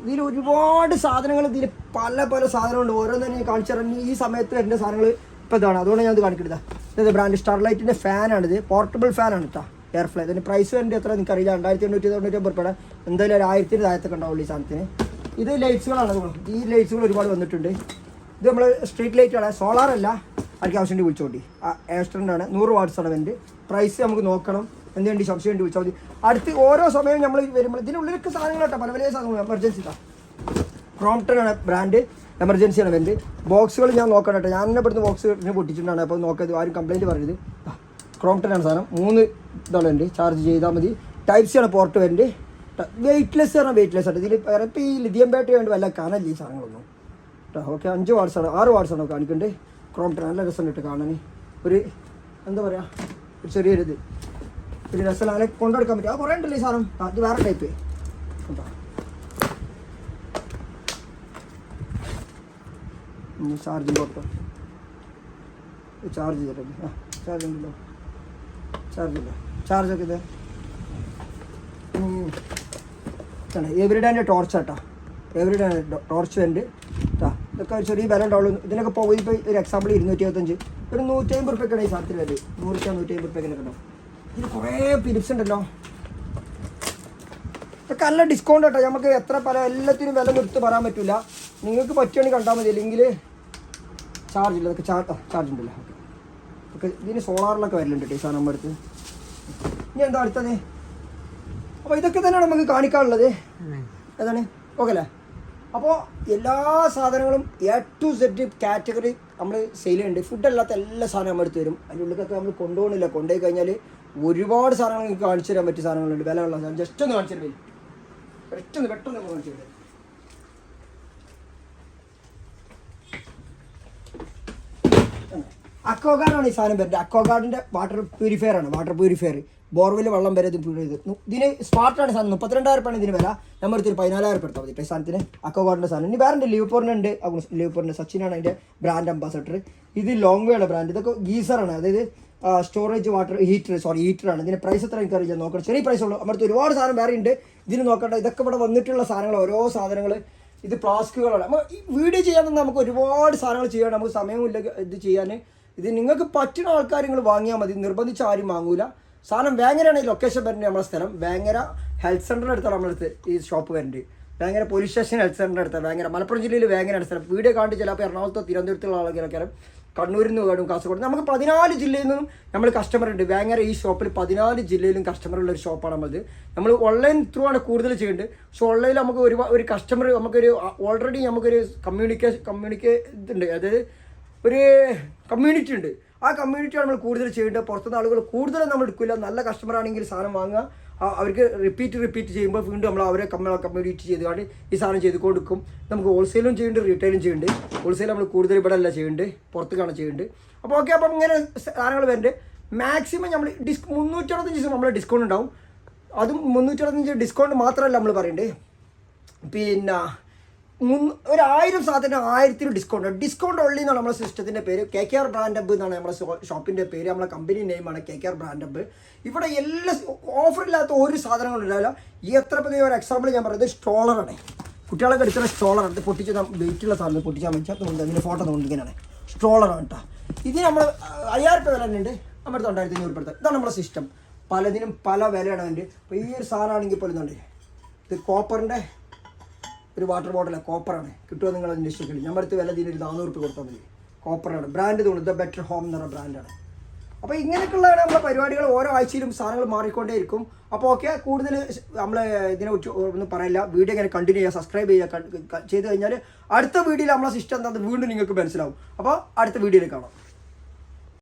ഇതിൽ ഒരുപാട് സാധനങ്ങൾ, ഇതിൽ പല സാധനങ്ങളുണ്ട്. ഓരോന്നും കാണിച്ചു തരാൻ ഈ സമയത്ത് എൻ്റെ സാധനങ്ങൾ ഇപ്പോൾ ഇതാണ്, അതുകൊണ്ട് ഞാൻ ഇത് കാണിക്കുന്നത്. ഇത് ബ്രാൻഡ് സ്റ്റെർലൈറ്റിൻ്റെ ഫാനാണിത്. പോർട്ടബിൾ ഫാനാണ് കേട്ടോ, എയർ ഫ്ലൈ. ഇതിന് പ്രൈസ് വേണ്ടി എത്ര നിങ്ങൾക്ക് അറിയില്ല. 2890 റുപ്യ. എന്തായാലും ഒരു 1000 താഴത്തൊക്കെ ഉണ്ടാവുള്ളൂ ഈ സാധനത്തിന്. ഇത് ലൈറ്റ്സുകളാണ്. ഈ ലൈറ്റ്സുകൾ ഒരുപാട് വന്നിട്ടുണ്ട്. ഇത് നമ്മൾ സ്ട്രീറ്റ് ലൈറ്റാണ്, സോളാർ അല്ല. ആർക്ക് ആവശ്യം വേണ്ടി വിളിച്ചോണ്ടി. ആസ്ട്രൻ്റാണ്. 100 വാട്ട്സാണ് വേണ്ടി. പ്രൈസ് നമുക്ക് നോക്കണം. എന്തുവേണ്ടി സംശയം വേണ്ടി വിളിച്ചാൽ മതി. അടുത്ത് ഓരോ സമയവും നമ്മൾ വരുമ്പോൾ ഇതിനുള്ളിലൊക്കെ സാധനങ്ങൾ കേട്ടോ, പല സാധനങ്ങൾ. എമർജൻസി ഇതാ ക്രോംപ്ടൺ ആണ് ബ്രാൻഡ്. എമർജൻസിയാണ് വേണ്ടി. ബോക്സുകൾ ഞാൻ നോക്കണം കേട്ടോ. ഞാൻ തന്നെ ഇവിടുന്ന് ബോക്സ് പൊട്ടിച്ചിട്ടുണ്ടാണ്. അപ്പോൾ നോക്കിയത് ആരും കംപ്ലയിൻറ്റ് പറഞ്ഞത്. ക്രോംപ്ടൺ ആണ് സാധനം. 3 ഇതുണ്ട്. ചാർജ് ചെയ്താൽ മതി. ടൈപ്പ് സി ആണ് പോർട്ട് വരുന്നത്. വെയ്റ്റ്ലെസ് ആണ്. വെയ്റ്റ്ലെസ് ആണ്. ഇതിൽ ഇപ്പോൾ ഈ ലിഥിയം ബാറ്ററി വേണ്ടി വല്ല കാണാനില്ല ഈ സാധനങ്ങളൊന്നും കേട്ടോ. ഓക്കെ, 5 വാട്ട്സാണ് 6 വാട്ട്സാണ് കാണിക്കുന്നുണ്ട്. ക്രോംപ്ടൺ നല്ല രസം ഇട്ട് കാണാൻ. ഒരു എന്താ പറയുക, ഒരു ചെറിയൊരു ഇത് ഒരു രസം അങ്ങനെ കൊണ്ടെടുക്കാൻ പറ്റും. ആ കുറേ ഉണ്ടല്ലോ ഈ സാധനം. അത് വേറെ ടൈപ്പ് കേട്ടോ. Charging Porto. ചാർജ് ചെയ്തിട്ട് ചാർജ് ഉണ്ടല്ലോ. ചാർജൊക്കെ ഇത് എവരിഡേൻ്റെ ടോർച്ച് കേട്ടോ. എവരിഡേ ടോർച്ച് ഉണ്ട് കേട്ടോ. ഇതൊക്കെ ചെറിയ വില ഉണ്ടാവുള്ളൂ. ഇതിനൊക്കെ പോയി ഇപ്പോൾ ഒരു എക്സാമ്പിൾ 275 ഒരു 150 റുപ്യക്കാണ് ഈ സാധനത്തിന് വരും. 100 150 റുപ്യക്കൊക്കെ ഉണ്ടാവും. ഇതിന് കുറേ ഫിലിപ്സ് ഉണ്ടല്ലോ. ഇതൊക്കെ നല്ല ഡിസ്കൗണ്ട് കേട്ടോ. നമുക്ക് എത്ര പല എല്ലാത്തിനും വില നിർത്തി പറയാൻ പറ്റില്ല. നിങ്ങൾക്ക് പറ്റുകയാണെങ്കിൽ കണ്ടാൽ മതി. അല്ലെങ്കിൽ ചാർജ് ഇല്ല. ഇതൊക്കെ ചാർജ് ഉണ്ടല്ലോ. ഓക്കെ, ഇതിന് സോളാറിലൊക്കെ വരലുണ്ട് ഈ സാധനം നമ്മുടെ അടുത്ത്. ഇനി എന്താ അടുത്തത്? അപ്പോൾ ഇതൊക്കെ തന്നെയാണ് നമുക്ക് കാണിക്കാനുള്ളത്. ഏതാണ്? ഓക്കെ അല്ലേ? അപ്പോൾ എല്ലാ സാധനങ്ങളും A to Z കാറ്റഗറി നമ്മൾ സെയിൽ ചെയ്യുന്നുണ്ട്. ഫുഡല്ലാത്ത എല്ലാ സാധനവും നമ്മുടെ അടുത്ത് വരും. അതിൻ്റെ ഉള്ളിലൊക്കെ നമ്മൾ കൊണ്ടുപോകണില്ല. കൊണ്ടുപോയി കഴിഞ്ഞാൽ ഒരുപാട് സാധനങ്ങൾ നിങ്ങൾക്ക് കാണിച്ചു തരാൻ പറ്റിയ സാധനങ്ങളുണ്ട്. വിലയുള്ള സാധനം ജസ്റ്റ് ഒന്ന് കാണിച്ചു തരും. പെട്ടെന്ന് നമ്മൾ കാണിച്ചു തരും. അക്വാഗാർഡാണ് ഈ സാധനം വരുന്നത്. അക്വാഗാർഡിൻ്റെ വാട്ടർ പ്യൂരിഫയർ ആണ്. വാട്ടർ പ്യൂരിഫയർ ബോർവെൽ വെള്ളം വരെ ഇത് ഇതിന് സ്മാർട്ടാണ് സാധനം. 32,000 ഇതിന് വില. നമ്മുടെ അടുത്തൊരു 14,000 എടുത്താൽ മതി ഈ സാധനത്തിന്. അക്വാഗാർഡിൻ്റെ സാധനം. ഇനി വേറെ ലിവർപൂറിനുണ്ട്. ലിവർപൂറിൻ്റെ സച്ചിനാണ് അതിൻ്റെ ബ്രാൻഡ് അംബാസഡർ. ഇത് ലോങ് വേയുടെ ബ്രാൻഡ്. ഇതൊക്കെ ഗീസറാണ്. അതായത് സ്റ്റോറേജ് വാട്ടർ ഹീറ്ററാണ്. ഇതിൻ്റെ പ്രൈസ് എത്ര എനിക്കറിയില്ല. നോക്കണം. ചെറിയ പ്രൈസ് ഉള്ളൂ. നമ്മുടെ അടുത്ത് ഒരുപാട് സാധനം വേറെ ഉണ്ട്. ഇതിന് നോക്കണ്ട. ഇതൊക്കെ ഇവിടെ വന്നിട്ടുള്ള സാധനങ്ങൾ, ഓരോ സാധനങ്ങൾ. ഇത് പ്ലാസ്റ്റിക്കുകളാണ്. നമ്മൾ ഈ വീഡിയോ ചെയ്യാൻ നമുക്ക് ഒരുപാട് സാധനങ്ങൾ ചെയ്യാൻ നമുക്ക് സമയമില്ല ഇത് ചെയ്യാൻ. ഇത് നിങ്ങൾക്ക് പറ്റുന്ന ആൾക്കാർ നിങ്ങൾ വാങ്ങിയാൽ മതി. നിർബന്ധിച്ച് ആരും വാങ്ങൂല. സാധനം വേങ്ങരയാണ് ഈ ലൊക്കേഷൻ വരുന്നത്. നമ്മുടെ സ്ഥലം വേങ്ങര ഹെൽത്ത് സെൻ്ററിൻ്റെ അടുത്താണ് നമ്മളടുത്ത് ഈ ഷോപ്പ് വരുന്നുണ്ട്. വേങ്ങര പോലീസ് സ്റ്റേഷൻ ഹെൽത്ത് സെൻ്ററിൻ്റെ അടുത്ത്. വേങ്ങര മലപ്പുറം ജില്ലയിൽ വേങ്ങരയാണ് സ്ഥലം. വീഡിയോ കാണിച്ച് ചിലപ്പോൾ എറണാകുളത്തോ തിരുവനന്തപുരത്തുള്ള ആളുകളൊക്കെ കണ്ണൂരിൽ നിന്ന് കാണും, കാസർഗോഡ്. നമുക്ക് 14 ജില്ലയിൽ നിന്നും നമ്മൾ കസ്റ്റമർ ഉണ്ട്. വേങ്ങര ഈ ഷോപ്പിൽ 14 ജില്ലയിലും കസ്റ്റമറുള്ള ഒരു ഷോപ്പാണ് നമ്മളത്. നമ്മൾ ഓൺലൈൻ ത്രൂ ആണ് കൂടുതൽ ചെയ്യുന്നത്. പക്ഷേ ഓൺലൈനിൽ നമുക്ക് ഒരു കസ്റ്റമർ നമുക്കൊരു ഓൾറെഡി നമുക്കൊരു ഇതുണ്ട്. അതായത് ഒരു കമ്മ്യൂണിറ്റി ഉണ്ട്. ആ കമ്മ്യൂണിറ്റിയാണ് നമ്മൾ കൂടുതൽ ചെയ്യേണ്ടത്. പുറത്തുനിന്ന് ആളുകൾ കൂടുതലും നമ്മൾ എടുക്കില്ല. നല്ല കസ്റ്റമർ ആണെങ്കിൽ സാധനം വാങ്ങുക. അവർക്ക് റിപ്പീറ്റ് ചെയ്യുമ്പോൾ വീണ്ടും നമ്മൾ അവരെ കമ്മ്യൂണിറ്റി ചെയ്തുകൊണ്ട് ഈ സാധനം ചെയ്ത് കൊടുക്കും. നമുക്ക് ഹോൾസെയിലും ചെയ്യുന്നുണ്ട്, റീറ്റെയിലും ചെയ്യുന്നുണ്ട്. ഹോൾസെയിൽ നമ്മൾ കൂടുതൽ ഇവിടെ അല്ല ചെയ്യുന്നുണ്ട്, പുറത്തേക്കാണ് ചെയ്യുന്നുണ്ട്. അപ്പോൾ ഓക്കെ, അപ്പം ഇങ്ങനെ സാധനങ്ങൾ വരുന്നുണ്ട്. മാക്സിമം നമ്മൾ 365 നമ്മൾ ഡിസ്കൗണ്ട് ഉണ്ടാവും. അതും 365 ഡിസ്കൗണ്ട് മാത്രമല്ല നമ്മൾ പറയേണ്ടത്. പിന്നെ 1000 സാധനം 1000 ഡിസ്കൗണ്ട് ഉള്ളി എന്നാണ് നമ്മുടെ സിസ്റ്റത്തിൻ്റെ പേര്. KKR ബ്രാൻഡ് ഹബ്ബ് എന്നാണ് നമ്മുടെ ഷോപ്പിൻ്റെ പേര്. നമ്മുടെ കമ്പനി നെയിമാണ് KKR ബ്രാൻഡ് ഹബ്ബ്. ഇവിടെ എല്ലാ ഓഫറില്ലാത്ത ഒരു സാധനങ്ങളും ഉണ്ടാവില്ല. ഈ എത്ര പതി ഒരു എക്സാമ്പിൾ ഞാൻ പറയുന്നത് സ്ട്രോളറാണ്. കുട്ടികളൊക്കെ എടുക്കുന്ന സ്ട്രോളറാണ്. ഇത് പൊട്ടിച്ച് വെയിറ്റുള്ള സാധനം പൊട്ടിച്ചാൽ വെച്ചാൽ അതിൻ്റെ ഫോട്ടോ നോക്കിക്കാനാണ്. സ്ട്രോളറാണ് കേട്ടോ. ഇതിന് നമ്മൾ 5000 രൂപ വില തന്നെയുണ്ട്. നമ്മുടെ 2500 രൂപ. ഇതാണ് നമ്മുടെ സിസ്റ്റം. പലതിനും പല വിലയാണ് അതിൻ്റെ. അപ്പോൾ ഈ ഒരു സാധനമാണെങ്കിൽ പോലും ഇതുണ്ട്. ഇത് കോപ്പറിൻ്റെ ഒരു വാട്ടർ ബോട്ടിലാണ്. കോപ്പറാണ്. കിട്ടുമോ നിങ്ങൾ അന്വേഷിച്ചില്ല. നമ്മുടെ അടുത്ത് വില ഇതിന് 400 രൂപ കൊടുത്താൽ മതി. കോപ്പറാണ്. ബ്രാൻഡ് തോന്നുന്നു ദ ബെറ്റർ ഹോം എന്ന് പറഞ്ഞ ബ്രാൻഡാണ്. അപ്പോൾ ഇങ്ങനെയൊക്കെയുള്ളതാണ് നമ്മുടെ പരിപാടികൾ. ഓരോ ആഴ്ചയിലും സാധനങ്ങൾ മാറിക്കൊണ്ടേയിരിക്കും. അപ്പോൾ ഓക്കെ, കൂടുതൽ നമ്മൾ ഇതിനെക്കുറിച്ച് ഒന്നും പറയില്ല. വീഡിയോ ഇങ്ങനെ കണ്ടിന്യൂ ചെയ്യുക, സബ്സ്ക്രൈബ് ചെയ്യുക. ചെയ്ത് കഴിഞ്ഞാൽ അടുത്ത വീഡിയോയിൽ നമ്മളെ സിസ്റ്റം എന്താണെന്ന് വീണ്ടും നിങ്ങൾക്ക് മനസ്സിലാവും. അപ്പോൾ അടുത്ത വീഡിയോയിൽ കാണാം.